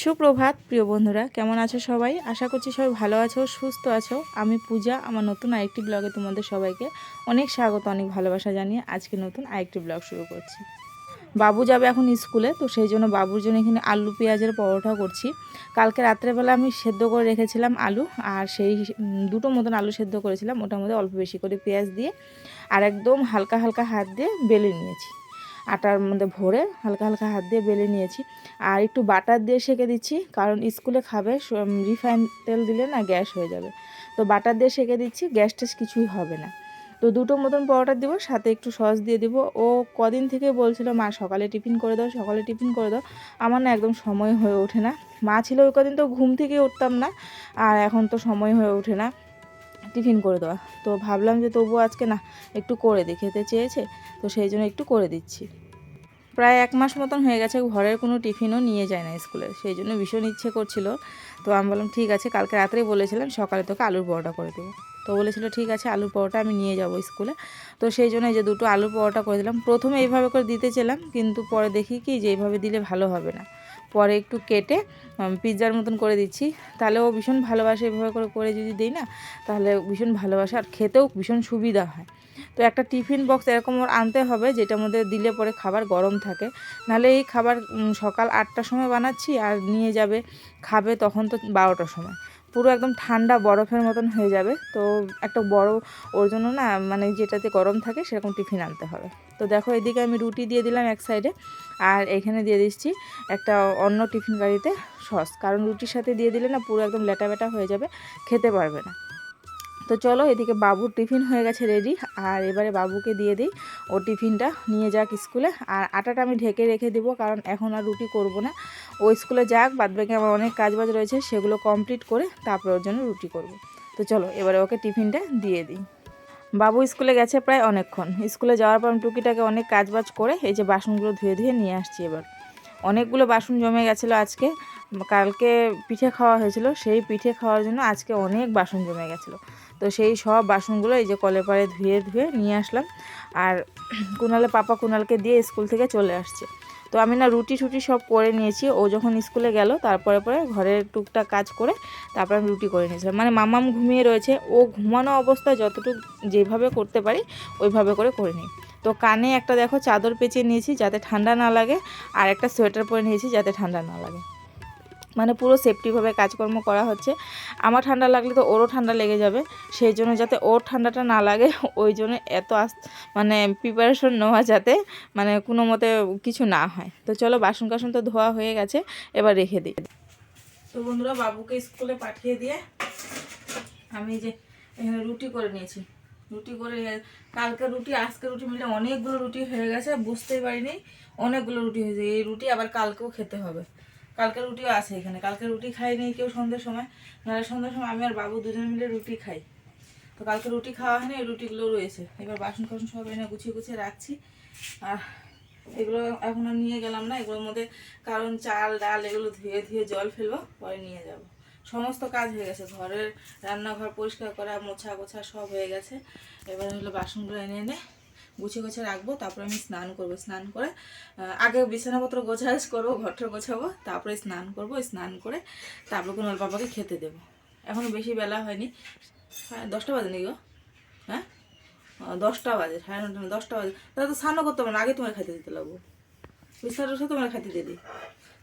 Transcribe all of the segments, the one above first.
সুপ্রভাত প্রিয় বন্ধুরা, কেমন আছো সবাই? আশা করছি সবাই ভালো আছো, সুস্থ আছো। আমি পূজা, আমার নতুন আরেকটি ব্লগে তোমাদের সবাইকে অনেক স্বাগত, অনেক ভালোবাসা জানিয়ে আজকে নতুন আরেকটি ব্লগ শুরু করছি। বাবু যাবে এখন স্কুলে, তো সেই জন্য বাবুর জন্য এখানে আলু পেঁয়াজের পরোটা করছি। কালকে রাত্রেবেলা আমি সেদ্ধ করে রেখেছিলাম আলু, আর সেই দুটো মতন আলু সেদ্ধ করেছিলাম, ওটার মধ্যে অল্প বেশি করে পেঁয়াজ দিয়ে আর একদম হালকা হালকা হাত দিয়ে বেলে নিয়েছি। আটার মধ্যে ভরে হালকা হালকা হাত দিয়ে বেলে নিয়েছি। আর একটু বাটার দিয়ে সেঁকে দিচ্ছি, কারণ স্কুলে খাবে, রিফাইন তেল দিলে না গ্যাস হয়ে যাবে। তো বাটার দিয়ে সেঁকে দিচ্ছি, গ্যাস ট্যাস কিছুই হবে না। তো দুটো মতন পরোটা দিব, সাথে একটু সস দিয়ে দিব। ও কদিন থেকে বলছিল মা সকালে টিফিন করে দাও, সকালে টিফিন করে দাও। আমার না একদম সময় হয়ে ওঠে না। মা ছিল ওই কদিন তো ঘুম থেকে উঠতাম না, আর এখন তো সময় হয়ে ওঠে না টিফিন করে দেওয়া। তো ভাবলাম যে তবুও আজকে না একটু করে দিই, খেতে চেয়েছে, তো সেই জন্য একটু করে দিচ্ছি। প্রায় 1 মাস মতন হয়ে গেছে ঘরের কোনো টিফিনও নিয়ে যায় না স্কুলে, সেই জন্য ভীষণ ইচ্ছে করছিল। তো আমি বললাম ঠিক আছে, কালকে রাত্রেই বলেছিলাম সকালে তোকে আলুর পরোটা করে দেবো। তো বলেছিল ঠিক আছে, আলুর পরোটা আমি নিয়ে যাব স্কুলে। তো সেই জন্য এই যে দুটো আলুর পরোটা করে দিলাম। প্রথমে এইভাবে করে দিতে চেলাম, কিন্তু পরে দেখি কি যে এইভাবে দিলে ভালো হবে না। পরে একটু কেটে পিৎজার মতন করে দিচ্ছি। তাহলে ও ভীষণ ভালোবাসে, এভাবে করে করে যদি দিই না তাহলে ভীষণ ভালোবাসে, আর খেতেও ভীষণ সুবিধা হয়। তো একটা টিফিন বক্স এরকম ওর আনতে হবে, যেটার মধ্যে দিলে পরে খাবার গরম থাকে। নাহলে এই খাবার সকাল 8টার সময় বানাচ্ছি, আর নিয়ে যাবে খাবে তখন তো 12টার সময়, পুরো একদম ঠান্ডা বরফের মতন হয়ে যাবে। তো একটা বড় ওর জন্য না, মানে যেটাতে গরম থাকে সেরকম টিফিন আনতে হবে। তো দেখো, এদিকে আমি রুটি দিয়ে দিলাম এক সাইডে, আর এখানে দিয়ে দিচ্ছি একটা অন্য টিফিন গাড়িতে সস, কারণ রুটির সাথে দিয়ে দিলে না পুরো একদম লেটা বেটা হয়ে যাবে, খেতে পারবে না। তো চলো, এদিকে বাবুর টিফিন হয়ে গেছে রেডি, আর এবারে বাবুকে দিয়ে দিই ও টিফিনটা নিয়ে যাক স্কুলে। আর আটাটা আমি ঢেকে রেখে দেবো, কারণ এখন আর রুটি করব না। ও স্কুলে যাক, বাদবাকি আমার অনেক কাজবাজ রয়েছে, সেগুলো কমপ্লিট করে তারপর ওর জন্য রুটি করব। তো চলো এবারে ওকে টিফিনটা দিয়ে দিই। বাবু স্কুলে গেছে প্রায় অনেকক্ষণ। স্কুলে যাওয়ার পর আমি টুকিটাকে অনেক কাজবাজ করে এই যে বাসনগুলো ধুয়ে ধুয়ে নিয়ে আসছি। এবার অনেকগুলো বাসন জমে গেছিলো আজকে, কালকে পিঠে খাওয়া হয়েছিল, সেই পিঠে খাওয়ার জন্য আজকে অনেক বাসন জমে গেছিলো। তো সেই সব বাসনগুলো এই যে কলের পাড়ে ধুয়ে ধুয়ে নিয়ে আসলাম। আর পাপা কুণালকে দিয়ে স্কুল থেকে চলে আসছে। তো আমি না রুটি টুটি সব করে নিয়েছি, ও যখন স্কুলে গেল তারপরে পরে ঘরের টুকটাক কাজ করে তারপর আমি রুটি করে নিয়েছিলাম। মানে মামাম ঘুমিয়ে রয়েছে, ও ঘুমানো অবস্থায় যতটুকু যেভাবে করতে পারি ওইভাবে করে নিই। তো কানে একটা দেখো চাদর পেঁচিয়ে নিয়েছি যাতে ঠান্ডা না লাগে, আর একটা সোয়েটার পরে নিয়েছি যাতে ঠান্ডা না লাগে। মানে পুরো সেফটিভাবে কাজকর্ম করা হচ্ছে। আমার ঠান্ডা লাগলে তো ওরও ঠান্ডা লেগে যাবে, সেই জন্য যাতে ওর ঠান্ডাটা না লাগে ওই জন্য এত মানে প্রিপারেশন নেওয়া, যাতে মানে কোনো মতে কিছু না হয়। তো চলো, বাসন কাসন তো ধোয়া হয়ে গেছে, এবার রেখে দিই। তো বন্ধুরা, বাবুকে স্কুলে পাঠিয়ে দিয়ে আমি যে এখানে রুটি করে নিয়েছি। রুটি করে কালকে রুটি আজকে রুটি মিলে অনেকগুলো রুটি হয়ে গেছে, বুঝতেই পারিনি অনেকগুলো রুটি হয়েছে। এই রুটি আবার কালকেও খেতে হবে, কালকে রুটিও আছে এখানে। কালকে রুটি খাইনি কেউ সন্ধ্যের সময়, নাহলে সন্ধ্যের সময় আমি আর বাবু দুজনে মিলে রুটি খাই। তো কালকে রুটি খাওয়া হয়নি, এই রুটিগুলো রয়েছে। এবার বাসন কাসন সব এনে গুছিয়ে গুছিয়ে রাখছি। আর এগুলো এখন আর নিয়ে গেলাম না এগুলোর মধ্যে, কারণ চাল ডাল এগুলো ধুয়ে ধুয়ে জল ফেলবো, পরে নিয়ে যাব। সমস্ত কাজ হয়ে গেছে, ঘরের রান্নাঘর পরিষ্কার করা, মোছা গোছা সব হয়ে গেছে। এবার হলো বাসনগুলো এনে এনে গুছিয়ে গোছিয়ে রাখবো, তারপরে আমি স্নান করবো। স্নান করে আগে বিছানাপত্র গোছাস করবো, ঘরটা গোছাবো, তারপরে স্নান করবো। স্নান করে তারপর কোনো বাবাকে খেতে দেবো। এখনও বেশি বেলা হয়নি, 10টা বাজে নাকি গো? হ্যাঁ, 10টা বাজে, 9:30 10টা বাজে। তাহলে তো স্নানও করতে পারবো না, আগে তোমার খেতে দিতে লাগবো। বিছানাটা উঠে তোমার খেতে দিয়ে দিই।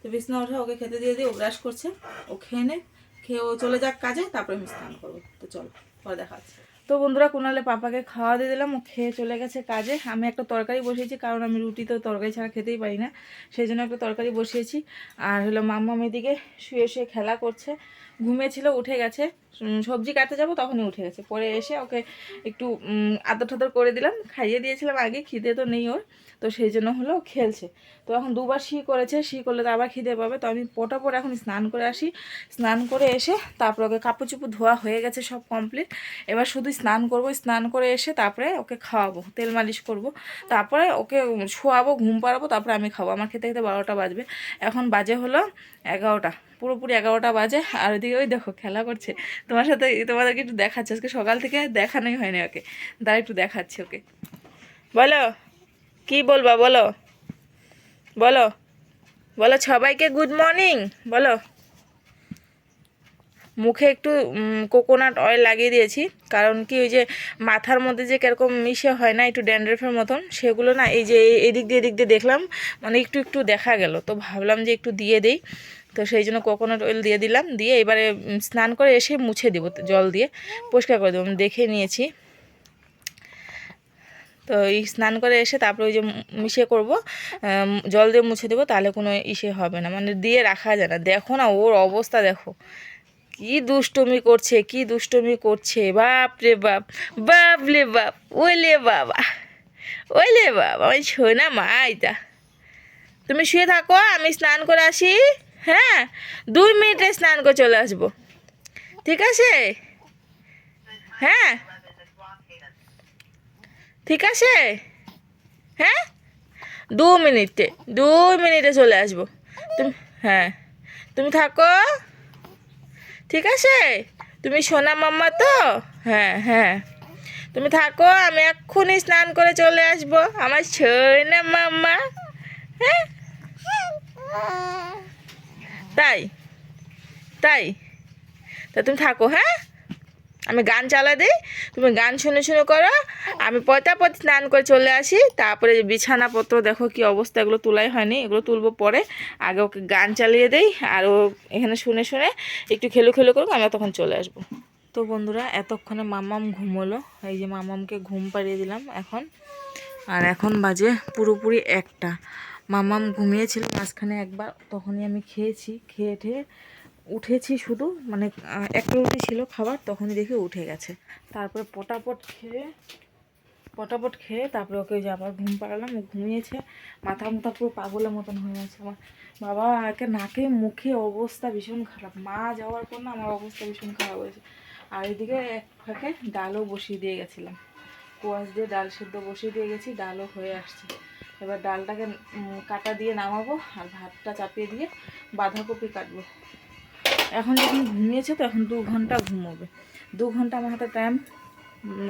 তো বিছানা উঠে ওকে খেতে দিয়ে দিই, ও ব্রাশ করছে, ও খেয়ে নে, খেয়ে ও চলে যাক কাজে, তারপরে আমি স্নান করবো। তো চলো পরে দেখা হচ্ছে। তো বন্ধুরা, কুণালে পাপাকে খাওয়া দিয়ে দিলাম, ও খেয়ে চলে গেছে কাজে। আমি একটা তরকারি বসিয়েছি, কারণ আমি রুটি তো তরকারি ছাড়া খেতেই পারি না, সেই জন্য একটা তরকারি বসিয়েছি। আর হলো মাম্মা এদিকে শুয়ে শুয়ে খেলা করছে, ঘুমিয়েছিল, উঠে গেছে। সবজি কাটতে যাবো তখনই উঠে গেছে। পরে এসে ওকে একটু আদর ঠাদর করে দিলাম, খাইয়ে দিয়েছিলাম আগে, খিদে তো নেই ওর, তো সেই জন্য হলো খেলছে। তো এখন দুবার শি করেছে, শি করলে তো আবার খিদে পাবে। তো আমি পটাপট এখন স্নান করে আসি। স্নান করে এসে তারপর ওকে কাপড় চুপড় ধোয়া হয়ে গেছে সব কমপ্লিট। এবার শুধু স্নান করব, স্নান করে এসে তারপরে ওকে খাওয়াবো, তেল মালিশ করব, তারপরে ওকে শোয়াবো, ঘুম পাড়াবো, তারপরে আমি খাবো। আমার খেতে খেতে 12টা বাজবে। এখন বাজে হলো 11টা, পুরোপুরি 11টা বাজে। আর ওইদিকে ওই দেখো খেলা করছে। তোমাদেরকে একটু দেখাচ্ছে, আজকে সকাল থেকে দেখানোই হয়নি ওকে, তার একটু দেখাচ্ছে ওকে। বলো কি বলবা, বলো বলো। বলো সবাইকে গুড মর্নিং বলো। মুখে একটু কোকোনাট অয়েল লাগিয়ে দিয়েছি, কারণ কি ওই যে মাথার মধ্যে যে কীরকম মিশে হয় না একটু ড্যান্ড্রফের মতন, সেগুলো না এই যে এদিক দিয়ে দেখলাম মানে একটু একটু দেখা গেল, তো ভাবলাম যে একটু দিয়ে দেই, তো সেই জন্য কোকোনাট অয়েল দিয়ে দিলাম। দিয়ে এবারে স্নান করে এসে মুছে দেবো, জল দিয়ে পরিষ্কার করে দেবো। আমি দেখে নিয়েছি। তো এই স্নান করে এসে তারপরে ওই যে মিশিয়ে করব, জল দিয়ে মুছে দেবো, তাহলে কোনো ইসে হবে না, মানে দিয়ে রাখা যায় না। দেখো না ওর অবস্থা, দেখো কি দুষ্টুমি করছে, কি দুষ্টুমি করছে, বাপ রে বাপ, বাপ রে বাপ, ওইলে বাবা, ওইলে বাবা, আমি শোনা মা এটা। তুমি শুয়ে থাকো, আমি স্নান করে আসি। হ্যাঁ, 2 মিনিটে স্নান করে চলে আসবো, ঠিক আছে? হ্যাঁ ঠিক আছে। হ্যাঁ, 2 মিনিটে, 2 মিনিটে চলে আসবো। তুমি, হ্যাঁ তুমি থাকো, ঠিক আছে? তুমি সোনা মাম্মা তো? হ্যাঁ হ্যাঁ, তুমি থাকো, আমি এক্ষুনি স্নান করে চলে আসবো, আমার সোনা মাম্মা। হ্যাঁ, তাই তাই তা তুমি থাকো। হ্যাঁ, আমি গান চালা দিই, তুমি গান শুনে শুনে করো, আমি পয়তাপতি স্নান করে চলে আসি। তারপরে বিছানাপত্র দেখো কি অবস্থা, এগুলো তোলাই হয়নি, এগুলো তুলবো পরে। আগে ওকে গান চালিয়ে দেই, আর ও এখানে শুনে শুনে একটু খেলো খেলো করুক, আমি তখন চলে আসবো। তো বন্ধুরা, এতক্ষণে মামাম ঘুমোলো, এই যে মামামকে ঘুম পাড়িয়ে দিলাম এখন। আর এখন বাজে পুরোপুরি 1টা। মামাম ঘুমিয়েছিল মাঝখানে একবার, তখনই আমি খেয়েছি, খেয়ে ঠেয়ে উঠেছি শুধু, মানে একটা রুটি ছিল খাবার, তখনই দেখি উঠে গেছে। তারপরে পটাপট খেয়ে তারপরে ওকে যে আবার ঘুম পাড়ালাম, ও ঘুমিয়েছে। মাথা মুথা পুরো পাগলের মতন হয়ে আছে আমার বাবা, একে নাকে মুখে অবস্থা ভীষণ খারাপ। মা যাওয়ার পর না আমার অবস্থা ভীষণ খারাপ হয়েছে। আর এদিকে এক ফাঁকে ডালও বসিয়ে দিয়ে গেছিলাম, কোয়াশ দিয়ে ডাল সেদ্ধ বসিয়ে দিয়ে গেছি, ডালও হয়ে আসছে। এবার ডালটাকে কাটা দিয়ে নামাবো, আর ভাতটা চাপিয়ে দিয়ে বাঁধাকপি কাটবো। এখন যখন ঘুমিয়েছে তো এখন 2 ঘন্টা ঘুমোবে। 2 ঘন্টা আমার হাতে টাইম,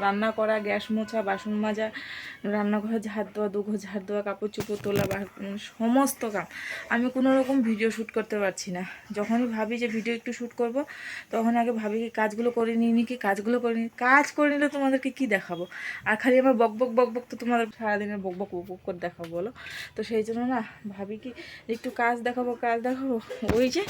রান্না করা, গ্যাস মোছা, বাসন মাজা, রান্নাঘর ঝাড় দেওয়া, দুঘর ঝাড় দেওয়া, কাপড় চোপড় তোলা, সমস্ত কাম। আমি কোনো রকম ভিডিও শ্যুট করতে পারছি না। যখনই ভাবি যে ভিডিও একটু শ্যুট করব, তখন আগে ভাবি কি কাজগুলো করে নিই কি, কাজগুলো করে নিই। কাজ করে নিলে তোমাদেরকে কি দেখাবো, আর খালি আমার বকবক বকবক, তো তোমাদের সারাদিনের বকবক বকবক করে দেখাবো বলো। তো সেই জন্য না ভাবি কি একটু কাজ দেখাবো, ওই যে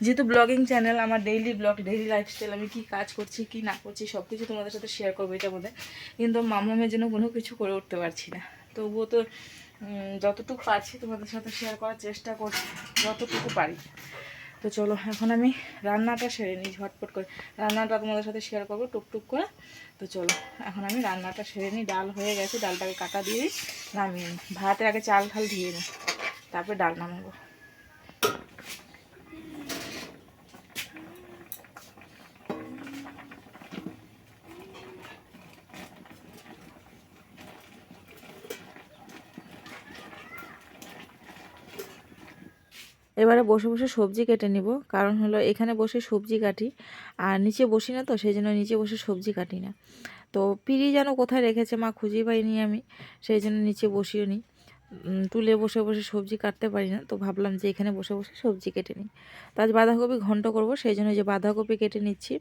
যেহেতু ব্লগিং চ্যানেল, আমার ডেইলি ব্লগ, ডেইলি লাইফস্টাইল, আমি কি কাজ করছি কি না করছি সব কিছু তোমাদের সাথে শেয়ার করবো এটা বোধহয়। কিন্তু মামামের জন্য কোনো কিছু করে উঠতে পারছি না, তবুও তো যতটুকু পারছি তোমাদের সাথে শেয়ার করার চেষ্টা করছি, যতটুকু পারি। তো চলো এখন আমি রান্নাটা সেরে নিই ঝটপট করে, রান্নাটা তোমাদের সাথে শেয়ার করবো টুকটুক করে। তো চলো এখন আমি রান্নাটা সেরে নিই। ডাল হয়ে গেছে, ডালটাকে কাটা দিয়ে নামিয়ে নিই। ভাতের আগে চাল ঠাল ধুয়ে নিই, তারপরে ডাল নামাবো। এবারে বসে বসে সবজি কেটে নিব, কারণ হলো এখানে বসে সবজি কাটি, আর নিচে বসি না, তো সেই জন্য নিচে বসে সবজি কাটি না। তো পিঁড়ি যেন কোথায় রেখেছে মা খুঁজে পাইনি আমি, সেই জন্য নিচে বসিও নি, তুলে বসে বসে সবজি কাটতে পারি না। তো ভাবলাম যে এখানে বসে বসে সবজি কেটে নিই। তো আজ বাঁধাকপি ঘন্ট করব, সেই জন্য যে বাঁধাকপি কেটে নিচ্ছি।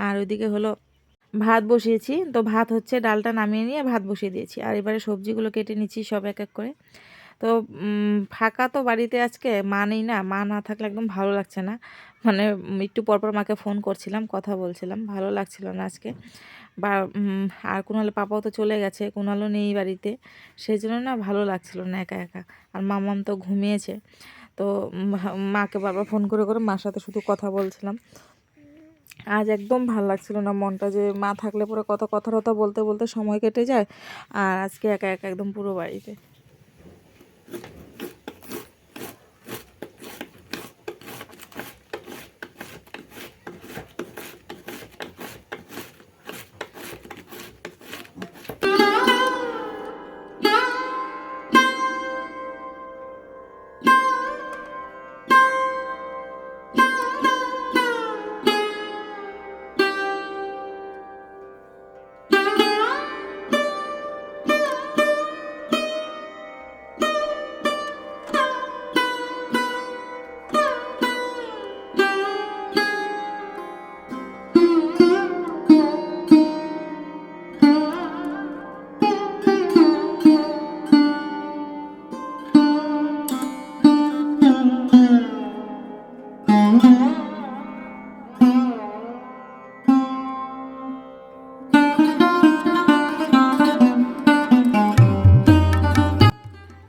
আর ওইদিকে হলো ভাত বসিয়েছি, তো ভাত হচ্ছে, ডালটা নামিয়ে নিয়ে ভাত বসিয়ে দিয়েছি। আর এবারে সবজিগুলো কেটে নিচ্ছি সব এক এক করে। তো ফাঁকা তো বাড়িতে আজকে, মা নেই না, মা না থাকলে একদম ভালো লাগছে না, মানে একটু পরপর মাকে ফোন করছিলাম, কথা বলছিলাম, ভালো লাগছিল না আজকে। বা আর কুণাল পাপাও তো চলে গেছে, কুণালও নেই বাড়িতে, সেই জন্য না ভালো লাগছিল না একা একা। আর মামাম তো ঘুমিয়েছে, তো মাকে বারবার ফোন করে করে মার সাথে শুধু কথা বলছিলাম। আজ একদম ভালো লাগছিল না মনটা, যে মা থাকলে পরে কত কথা টথা বলতে বলতে সময় কেটে যায়, আর আজকে একা একা একদম পুরো বাড়িতে।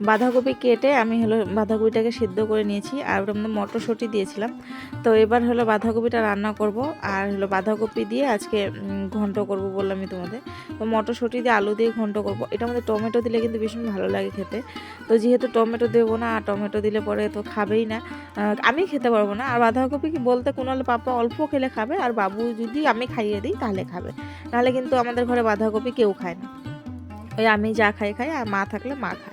বাঁধাকপি কেটে আমি বাঁধাকপিটাকে সিদ্ধ করে নিয়েছি, আর ওটার মধ্যে মটরশুঁটি দিয়েছিলাম। তো এবার বাঁধাকপিটা রান্না করব, আর বাঁধাকপি দিয়ে আজকে ঘন্ট করব বললামই তোমাদের। তো মটরশুঁটি দিয়ে আলু দিয়ে ঘন্ট করব। এটার মধ্যে টমেটো দিলে কিন্তু ভীষণ ভালো লাগে খেতে। তো যেহেতু টমেটো দেবো না, আর টমেটো দিলে পরে তো খাবেই না, আমি খেতে পারবো না। আর বাঁধাকপি কি বলতে কুনাল পাপা অল্প খেলে খাবে, আর বাবু যদি আমি খাইয়ে দিই তাহলে খাবে, নাহলে কিন্তু আমাদের ঘরে বাঁধাকপি কেউ খায় না। ওই আমি যা খাই আর মা থাকলে মা খায়।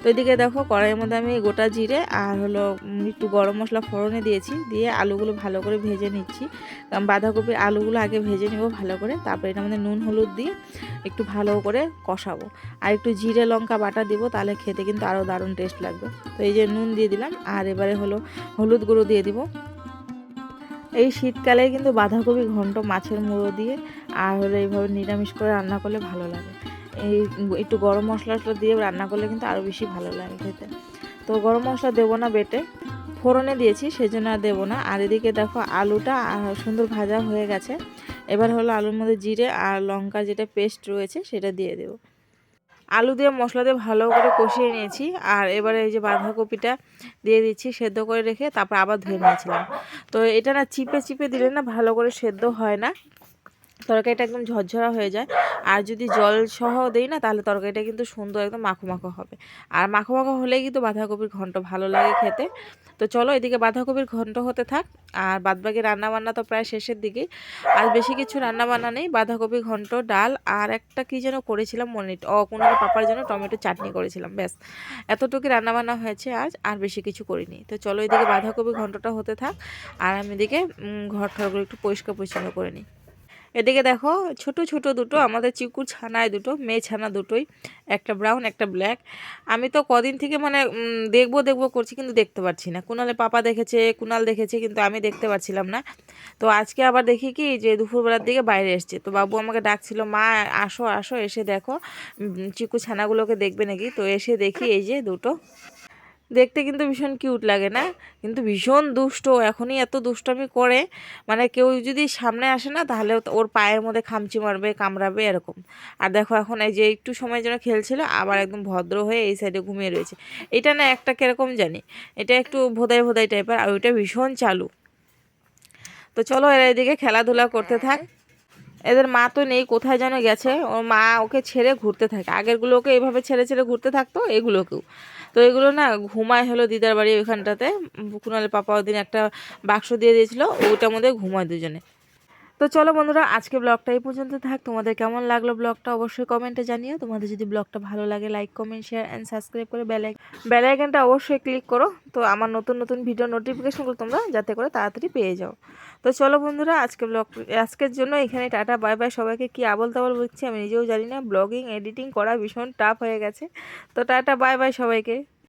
তো এদিকে দেখো কড়াইয়ের মধ্যে আমি গোটা জিরে আর একটু গরম মশলা ফোড়নে দিয়েছি, দিয়ে আলুগুলো ভালো করে ভেজে নিচ্ছি। বাঁধাকপির আলুগুলো আগে ভেজে নেব ভালো করে, তারপরে এটার মধ্যে নুন হলুদ দিয়ে একটু ভালো করে কষাবো, আর একটু জিরে লঙ্কা বাটা দিব, তাহলে খেতে কিন্তু আরও দারুণ টেস্ট লাগবে। তো এই যে নুন দিয়ে দিলাম, আর এবারে হলুদ গুঁড়ো দিয়ে দিব। এই শীতকালে কিন্তু বাঁধাকপি ঘন্ট মাছের মুড়ো দিয়ে আর এইভাবে নিরামিষ করে রান্না করলে ভালো লাগে। এই একটু গরম মশলা দিয়ে রান্না করলে কিন্তু আরও বেশি ভালো লাগে খেতে। তো গরম মশলা দেবো না বেটে, ফোড়নে দিয়েছি সেজন্য আর দেবো না। আর এদিকে দেখো আলুটা সুন্দর ভাজা হয়ে গেছে। এবার আলুর মধ্যে জিরে আর লঙ্কা যেটা পেস্ট রয়েছে সেটা দিয়ে দেবো। আলু দিয়ে মশলা দিয়ে ভালো করে কষিয়ে নিয়েছি, আর এবারে এই যে বাঁধাকপিটা দিয়ে দিচ্ছি সেদ্ধ করে রেখে, তারপর আবার ধুয়ে নিয়েছিলাম। তো এটা না চিপে চিপে দিলে না ভালো করে সেদ্ধ হয় না, তরকারিটা একদম ঝরঝরা হয়ে যায়। আর যদি জল সহ দেই না, তাহলে তরকারিটা কিন্তু সুন্দর একদম মাখো মাখো হবে। আর মাখো মাখো হলেই কিন্তু বাঁধাকপির ঘন্ট ভালো লাগে খেতে। তো চলো এদিকে বাঁধাকপির ঘন্ট হতে থাক, আর বাদবাকি রান্নাবান্না তো প্রায় শেষের দিকেই। আর বেশি কিছু রান্নাবান্না নেই, বাঁধাকপি ঘন্ট, ডাল, আর একটা কী যেন করেছিলাম মনে নেই, কুনাল পাপার জন্য টমেটো চাটনি করেছিলাম, ব্যাস এতটুকু রান্নাবান্না হয়েছে আজ, আর বেশি কিছু করিনি। তো চলো এদিকে বাঁধাকপি ঘন্টটা হতে থাক, আর আমি এদিকে ঘর ঠরগুলো একটু পরিষ্কার পরিচ্ছন্ন করে নিই। এদিকে দেখো ছোট ছোট দুটো আমাদের চিকুর ছানায়, দুটো মেয়ে ছানা দুটোই, একটা ব্রাউন একটা ব্ল্যাক। আমি তো কদিন থেকে মানে দেখবো করছি, কিন্তু দেখতে পাচ্ছি না। কুনালে পাপা দেখেছে, কুনাল দেখেছে, কিন্তু আমি দেখতে পাচ্ছিলাম না। তো আজকে আবার দেখি কি যে দুপুরবেলার দিকে বাইরে এসছে, তো বাবু আমাকে ডাকছিল, মা আসো আসো এসে দেখো চিকু ছানাগুলোকে দেখবে নাকি। তো এসে দেখি এই যে দুটো, দেখতে কিন্তু ভীষণ কিউট লাগে না, কিন্তু ভীষণ দুষ্ট। এখনই এত দুষ্টামি করে, মানে কেউ যদি সামনে আসে না, তাহলে ওর পায়ের মধ্যে খামচি মারবে, কামড়াবে এরকম। আর দেখো এখন এই যে একটু সময়ের জন্য খেলছিল, আবার একদম ভদ্র হয়ে এই সাইডে ঘুমিয়ে রয়েছে। এটা না একটা কিরকম জানি, এটা একটু ভোদাই ভোদাই টাইপের, আর ওইটা ভীষণ চালু। তো চলো এরা এদিকে খেলাধুলা করতে থাক। এদের মা তো নেই, কোথায় যেন গেছে, ওর মা ওকে ছেড়ে ঘুরতে থাকে। আগেরগুলোকে এইভাবে ছেড়ে ছেড়ে ঘুরতে থাকতো, এগুলোকেও। তো এগুলো না ঘুমায় দিদার বাড়ি ওইখানটাতে। কুনালের পাপা ওই দিন একটা বাক্স দিয়ে দিয়েছিল, ওইটার মধ্যে ঘুমায় দুজনে। তো চলো বন্ধুরা, আজকে ব্লগটা এই পর্যন্ত থাক। তোমাদের কেমন লাগলো ব্লগটা অবশ্যই কমেন্টে জানিও। তোমাদের যদি ব্লগটা ভালো লাগে, like comment share and subscribe করে বেল আইকনটা অবশ্যই ক্লিক করো, তো আমার নতুন নতুন ভিডিও নোটিফিকেশনগুলো তোমরা যাতে করে তাড়াতাড়ি পেয়ে যাও। তো চলো বন্ধুরা, আজকের জন্য এখানে টাটা বাই বাই। সবাইকে কি আবল তাবল বলছি আমি নিজেও জানি না, ব্লগিং এডিটিং করা ভীষণ টাফ হয়ে গেছে। তো টাটা বাই বাই সবাইকে।